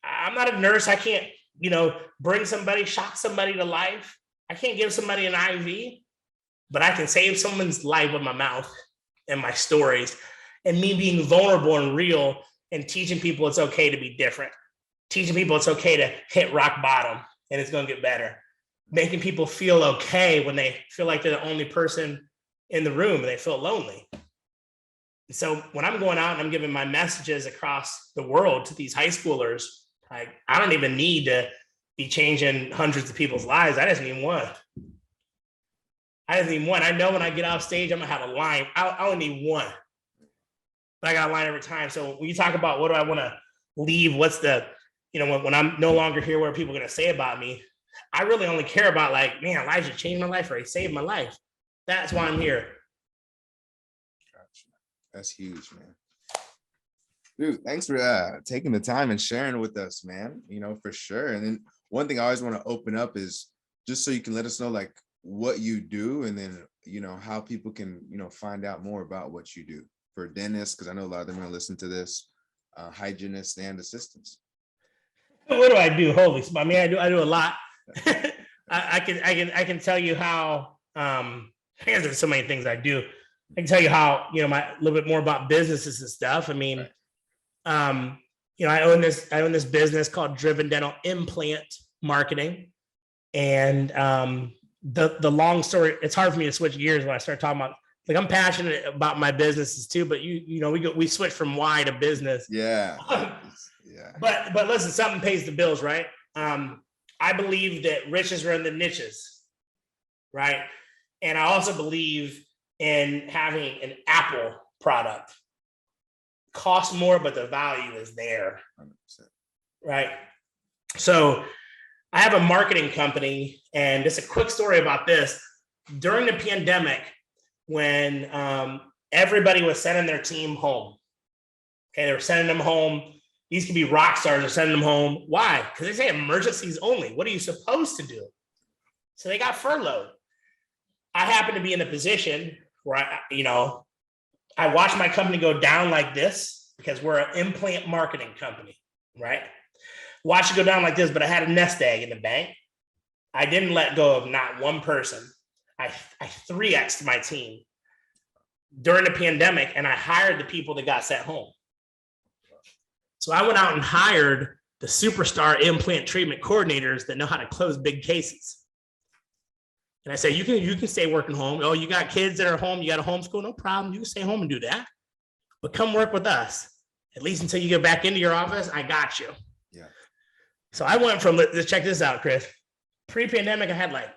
I'm not a nurse. I can't, shock somebody to life. I can't give somebody an IV, but I can save someone's life with my mouth and my stories, and me being vulnerable and real and teaching people it's okay to be different, teaching people it's okay to hit rock bottom and it's going to get better, making people feel okay when they feel like they're the only person in the room and they feel lonely. And so when I'm going out and I'm giving my messages across the world to these high schoolers, I don't even need to be changing hundreds of people's lives. I just need one. I know when I get off stage, I'm going to have a line. I only need one. But I got a line every time. So when you talk about what do I want to leave, what's the, when I'm no longer here, what are people going to say about me? I really only care about like, man, Elijah changed my life or he saved my life. That's why I'm here. Gotcha. That's huge, man. Dude, thanks for taking the time and sharing with us, man, for sure. And then one thing I always want to open up is just so you can let us know like what you do, and then, how people can, find out more about what you do for dentists, because I know a lot of them are going to listen to this. hygienists and assistants. What do I do? Holy, I mean, I do a lot. I can tell you how. There's so many things I do. I can tell you how, a little bit more about businesses and stuff. I mean, right. I own this business called Driven Dental Implant Marketing, and the long story. It's hard for me to switch gears when I start talking about. Like, I'm passionate about my businesses too, but we switch from why to business. Yeah. Yeah. But listen, something pays the bills, right? I believe that riches are in the niches, right? And I also believe in having an Apple product. Costs more, but the value is there, 100%. Right? So I have a marketing company, and just a quick story about this. During the pandemic, when everybody was sending their team home, okay, they were sending them home. These could be rock stars, they're sending them home. Why? Because they say emergencies only. What are you supposed to do? So they got furloughed. I happen to be in a position where I watched my company go down like this, because we're an implant marketing company, right? Watch it go down like this, but I had a nest egg in the bank. I didn't let go of not one person. I 3x'd my team during the pandemic, and I hired the people that got sent home. So I went out and hired the superstar implant treatment coordinators that know how to close big cases. And I say, you can stay working home. Oh, you got kids that are home, you got to homeschool, no problem. You can stay home and do that. But come work with us. At least until you get back into your office, I got you. Yeah. So I went from, let's check this out, Chris. Pre-pandemic, I had like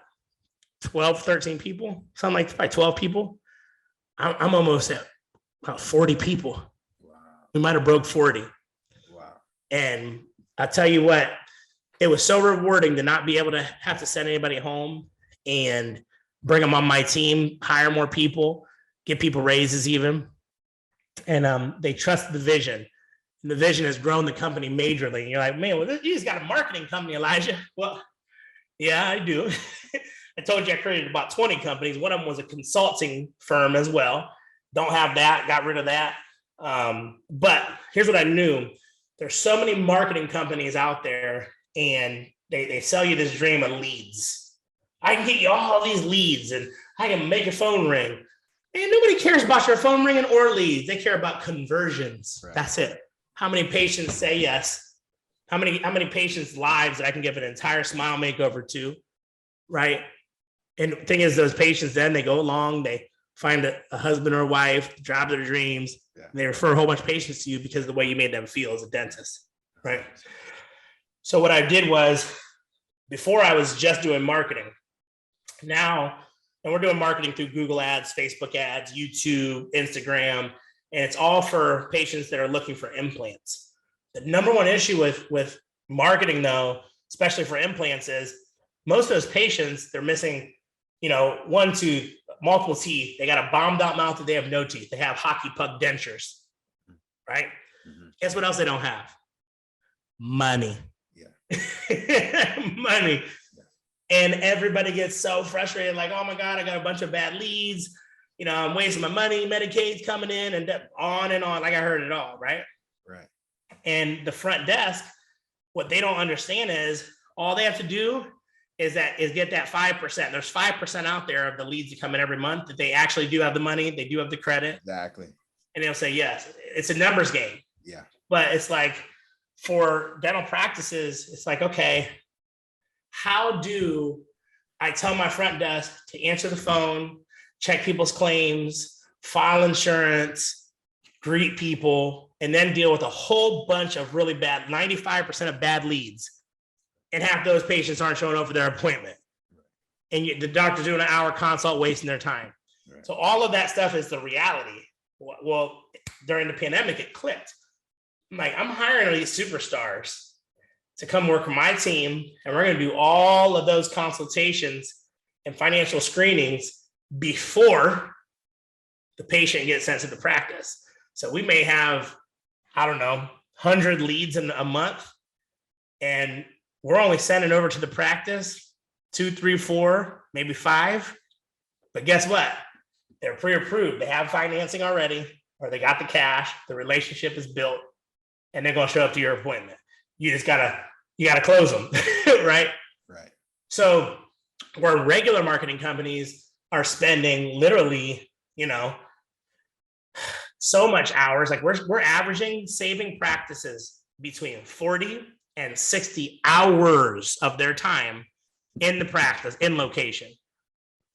12, 13 people, something like probably 12 people. I'm almost at about 40 people. Wow. We might have broke 40. Wow. And I tell you what, it was so rewarding to not be able to have to send anybody home and bring them on my team, hire more people, give people raises even. And they trust the vision. And the vision has grown the company majorly. And you're like, man, well, you just got a marketing company, Elijah. Well, yeah, I do. I told you I created about 20 companies. One of them was a consulting firm as well. Don't have that, got rid of that. But here's what I knew. There's so many marketing companies out there, and they sell you this dream of leads. I can get you all these leads, and I can make your phone ring. And nobody cares about your phone ringing or leads. They care about conversions. Right. That's it. How many patients say yes? How many patients' lives that I can give an entire smile makeover to, right? And the thing is, those patients, then they go along, they find a husband or a wife, the job of their dreams. Yeah. And they refer a whole bunch of patients to you because of the way you made them feel as a dentist, right? So what I did was, before I was just doing marketing. Now, and we're doing marketing through Google ads, Facebook ads, YouTube, Instagram, and it's all for patients that are looking for implants. The number one issue with marketing, though, especially for implants, is most of those patients, they're missing, 1 tooth, multiple teeth. They got a bombed out mouth that they have no teeth. They have hockey puck dentures, right? Mm-hmm. Guess what else they don't have? Money. Yeah. Money. And everybody gets so frustrated, like, oh my God, I got a bunch of bad leads. I'm wasting my money, Medicaid's coming in, and on and on. Like, I heard it all, right? Right. And the front desk, what they don't understand is all they have to do is get that 5%. There's 5% out there of the leads that come in every month that they actually do have the money, they do have the credit. Exactly. And they'll say yes. It's a numbers game. Yeah. But it's like, for dental practices, it's like, okay, how do I tell my front desk to answer the phone, check people's claims, file insurance, greet people, and then deal with a whole bunch of really bad, 95% of bad leads, and half those patients aren't showing up for their appointment. And the doctor's doing an hour consult, wasting their time. Right. So all of that stuff is the reality. Well, during the pandemic, it clicked. I'm like, I'm hiring all these superstars to come work with my team, and we're going to do all of those consultations and financial screenings before the patient gets sent to the practice. So we may have, 100 leads in a month, and we're only sending over to the practice 2, 3, 4, maybe 5. But guess what? They're pre-approved. They have financing already, or they got the cash. The relationship is built. and they're going to show up to your appointment. You gotta close them, right? Right. So where regular marketing companies are spending literally, so much hours, like we're averaging saving practices between 40 and 60 hours of their time in the practice, in location,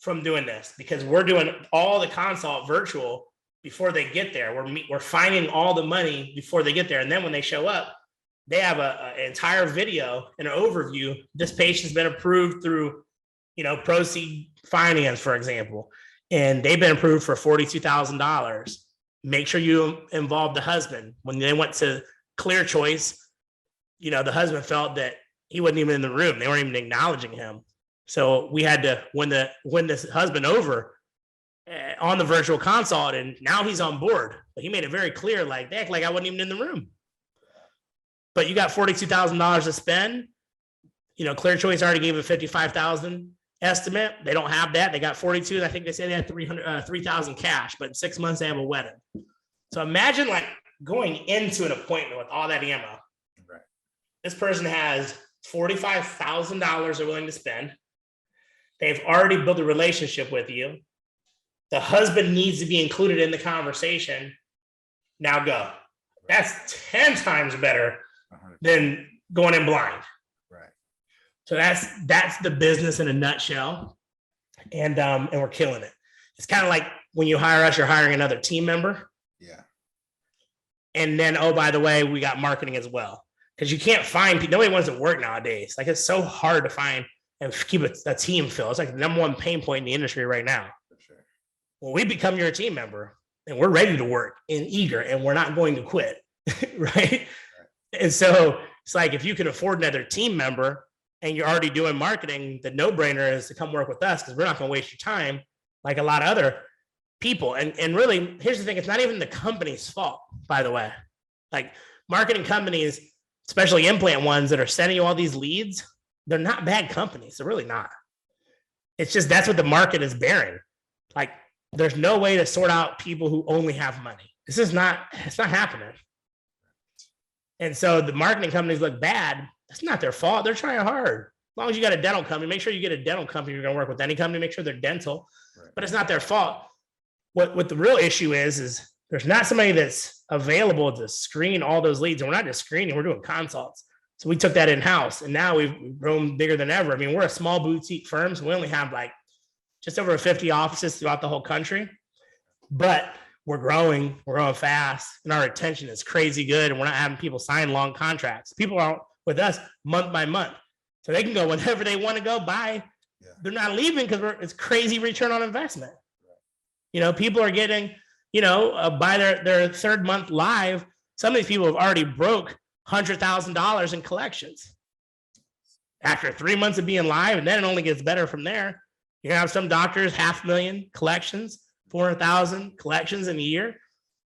from doing this, because we're doing all the consult virtual before they get there. We're finding all the money before they get there. And then when they show up, they have an entire video and an overview. This patient's been approved through, Proceed Finance, for example, and they've been approved for $42,000. Make sure you involve the husband. When they went to Clear Choice, the husband felt that he wasn't even in the room. They weren't even acknowledging him. So we had to win this husband over on the virtual consult, and now he's on board. But he made it very clear, like, they act like I wasn't even in the room. But you got $42,000 to spend. Clear Choice already gave a $55,000 estimate. They don't have that. They got 42. I think they said they had 3,000 cash, but in 6 months they have a wedding. So imagine like going into an appointment with all that ammo. Right. This person has $45,000 they're willing to spend. They've already built a relationship with you. The husband needs to be included in the conversation. Now go. That's 10 times better 100%. than going in blind. Right. So that's the business in a nutshell. And we're killing it. It's kind of like when you hire us, you're hiring another team member. Yeah. And then, oh, by the way, we got marketing as well. Because you can't find people. Nobody wants to work nowadays. Like, it's so hard to find and keep a team feel. It's like the number one pain point in the industry right now. For sure. Well, we become your team member and we're ready to work and eager, and we're not going to quit. Right? And so it's like, if you can afford another team member and you're already doing marketing, the no-brainer is to come work with us, because we're not going to waste your time like a lot of other people. And really, here's the thing. It's not even the company's fault, by the way. Like, marketing companies, especially implant ones that are sending you all these leads, they're not bad companies. They're really not. It's just, that's what the market is bearing. Like, there's no way to sort out people who only have money. It's not happening. And so the marketing companies look bad. That's not their fault. They're trying hard. As long as you got a dental company, make sure you get a dental company. You're going to work with any company, make sure they're dental, Right. but it's not their fault. What the real issue is there's not somebody that's available to screen all those leads. And we're not just screening, we're doing consults. So we took that in-house, and now we've grown bigger than ever. I mean, we're a small boutique firm, so we only have like just over 50 offices throughout the whole country, but we're growing fast, and our retention is crazy good. And we're not having people sign long contracts. People are with us month by month, so they can go whenever they want to go. Bye. Yeah. They're not leaving because it's crazy return on investment. People are getting, by their third month live, some of these people have already broke $100,000 in collections after 3 months of being live, and then it only gets better from there. You have some doctors, 500,000 collections, 400,000 collections in a year.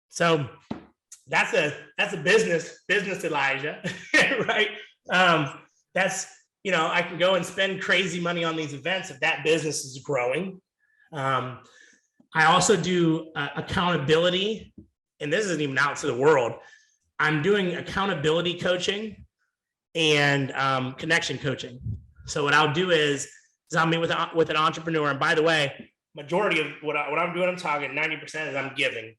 So that's a business, Elijah, right? That's, I can go and spend crazy money on these events if that business is growing. I also do accountability, and this isn't even out to the world. I'm doing accountability coaching and connection coaching. So what I'll do is I'll meet with an entrepreneur. And by the way, majority of what I'm doing, I'm talking 90% is I'm giving.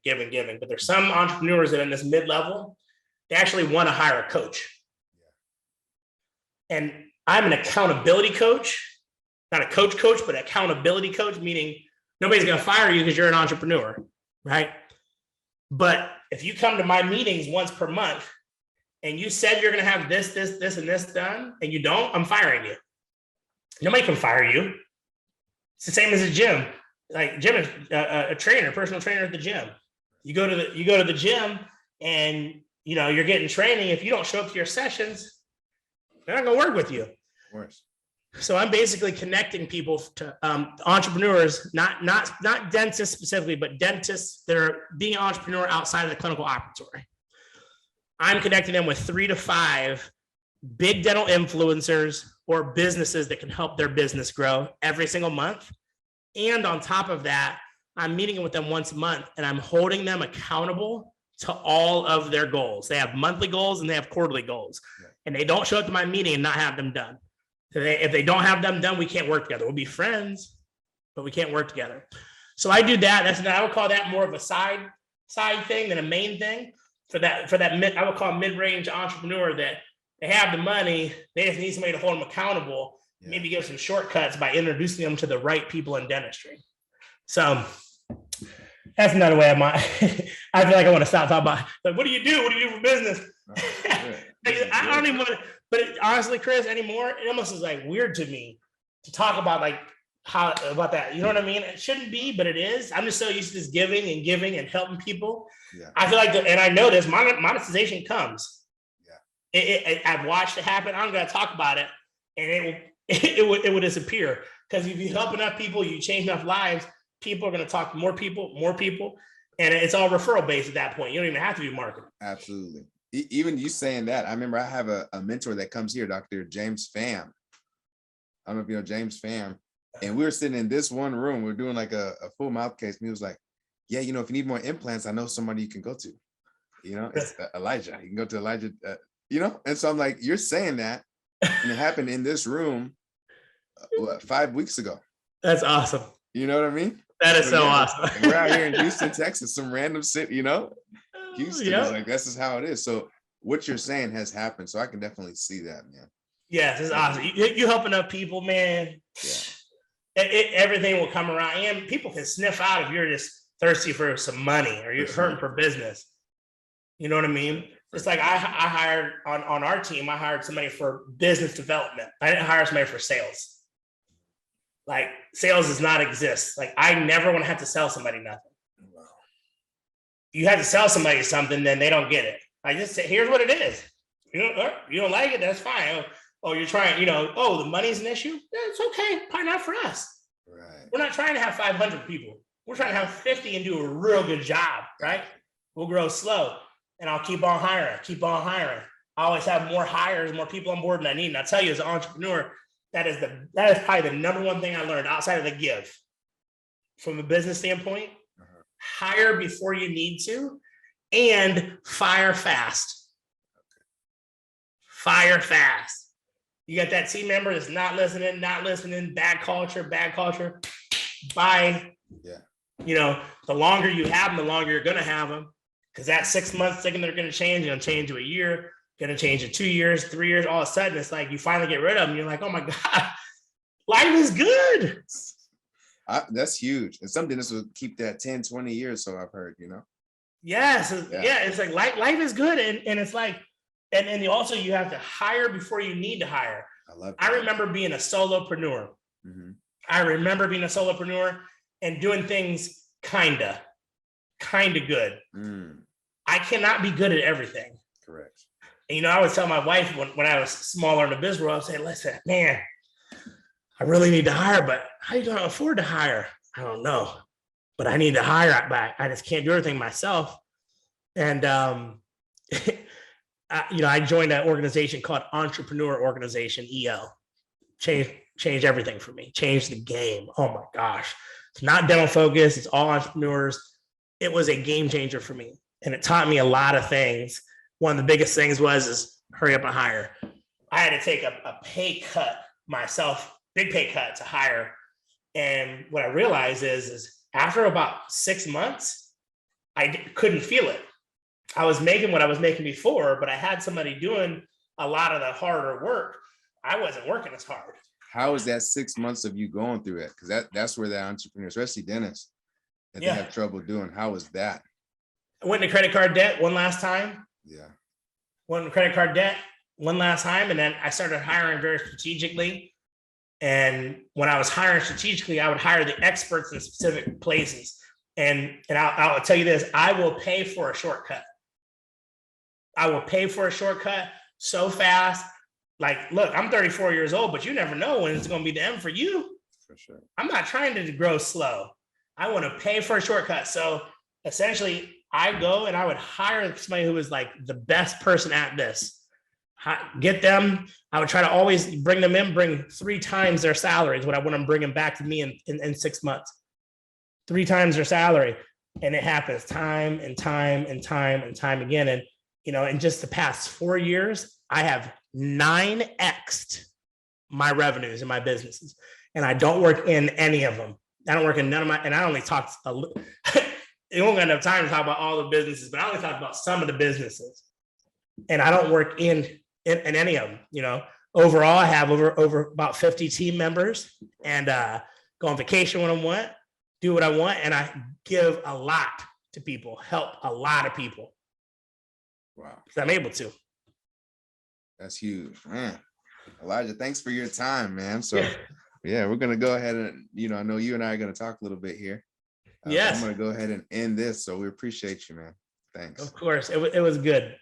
But there's some entrepreneurs that in this mid-level, they actually want to hire a coach. And I'm an accountability coach, not a coach, but accountability coach, meaning nobody's going to fire you because you're an entrepreneur, right? But if you come to my meetings once per month and you said you're going to have this, and this done, and you don't, I'm firing you. Nobody can fire you. It's the same as a gym. Like, Jim is a trainer, personal trainer at the gym. You go to the gym and you're getting training. If you don't show up to your sessions, they're not going to work with you. Of course. So I'm basically connecting people to entrepreneurs, not dentists specifically, but dentists that are being an entrepreneur outside of the clinical operatory. I'm connecting them with 3 to 5 big dental influencers or businesses that can help their business grow every single month. And on top of that, I'm meeting with them once a month, and I'm holding them accountable to all of their goals. They have monthly goals and they have quarterly goals. Yeah. And they don't show up to my meeting and not have them done. So if they don't have them done, we can't work together. We'll be friends, but we can't work together. So I do that. I would call that more of a side thing than a main thing. For that I would call mid-range entrepreneur that they have the money, they just need somebody to hold them accountable, maybe give some shortcuts by introducing them to the right people in dentistry. So that's another way of my, I feel like I want to stop talking about, like, what do you do? What do you do for business? I don't even want to, but honestly, Chris, anymore, it almost is like weird to me to talk about like how about that. You know what I mean? It shouldn't be, but it is. I'm just so used to this giving and helping people. Yeah. I feel like, and I know this monetization comes. Yeah. I've watched it happen. I'm going to talk about it, and it would disappear, because if you help enough people, you change enough lives, people are going to talk to more people, and it's all referral based at that point. You don't even have to do marketing. Absolutely. Even you saying that, I remember I have a mentor that comes here, Dr. James Pham. I don't know if you know James Pham. And we were sitting in this one room, we are doing like a full mouth case. And he was like, yeah, if you need more implants, I know somebody you can go to. It's Elijah. You can go to Elijah, And so I'm like, you're saying that, and it happened in this room 5 weeks ago. That's awesome. You know what I mean? That is so awesome. We're out here in Houston, Texas, some random city, Houston is like, this is how it is. So what you're saying has happened. So I can definitely see that, man. Yes, it's awesome. You help enough people, man. Yeah. Everything will come around, and people can sniff out if you're just thirsty for some money or you're hurting for business. You know what I mean? It's like I hired on our team, I hired somebody for business development. I didn't hire somebody for sales. Like, sales does not exist. Like, I never want to have to sell somebody nothing. Wow. You have to sell somebody something, then they don't get it. I just say, here's what it is. You don't like it, that's fine. Oh, you're trying, the money's an issue? Yeah, it's okay, probably not for us. Right. We're not trying to have 500 people. We're trying to have 50 and do a real good job, right? We'll grow slow, and I'll keep on hiring. I always have more hires, more people on board than I need. And I tell you, as an entrepreneur, that is probably the number one thing I learned outside of the give. From a business standpoint, hire before you need to, and fire fast. Fire fast. You got that team member that's not listening, bad culture. Bye. Yeah. The longer you have them, the longer you're going to have them. Because that 6 months thinking they're going to change, going to change to a year, going to change to 2 years, 3 years. All of a sudden, it's like you finally get rid of them. You're like, oh my God, life is good. That's huge. And some dentists will keep that 10, 20 years. So I've heard, Yes. Yeah. It's like life is good. And it's like, and you have to hire before you need to hire. I remember being a solopreneur. Mm-hmm. I remember being a solopreneur and doing things kind of good. I cannot be good at everything. Correct. And, I would tell my wife when I was smaller in the business world, I would say, listen, man, I really need to hire, but how are you going to afford to hire? I don't know, but I need to hire. But I just can't do everything myself. And, I joined an organization called Entrepreneur Organization, EL. Changed everything for me. Changed the game. Oh my gosh. It's not dental focused. It's all entrepreneurs. It was a game changer for me. And it taught me a lot of things. One of the biggest things was hurry up and hire. I had to take a pay cut myself, big pay cut to hire. And what I realized is after about 6 months, I couldn't feel it. I was making what I was making before, but I had somebody doing a lot of the harder work. I wasn't working as hard. How is that 6 months of you going through it? Because that's where the entrepreneurs, especially dentists, that they have trouble doing. How was that? I went into credit card debt one last time. Yeah. Went into credit card debt one last time. And then I started hiring very strategically. And when I was hiring strategically, I would hire the experts in specific places. And I'll tell you this, I will pay for a shortcut. I will pay for a shortcut so fast. Like, look, I'm 34 years old, but you never know when it's going to be the end for you. For sure. I'm not trying to grow slow. I want to pay for a shortcut. So essentially, I go and I would hire somebody who was like the best person at this. Get them. I would try to always bring them in, bring 3 times their salaries. What I want to bring them back to me in 6 months. 3 times their salary. And it happens time and time and time and time again. And, you know, in just the past 4 years, I have 9x'd my revenues in my businesses. And I don't work in any of them. I don't work in none of my, and I only talked, you don't got enough time to talk about all the businesses, but I only talked about some of the businesses. And I don't work in any of them, you know. Overall, I have over about 50 team members, and go on vacation when I want, do what I want, and I give a lot to people, help a lot of people. Wow. Because I'm able to. That's huge, man. Elijah, thanks for your time, man. So yeah, we're gonna go ahead and, you know, I know you and I are gonna talk a little bit here. Yes. I'm gonna go ahead and end this. So we appreciate you, man. Thanks. Of course, it was good.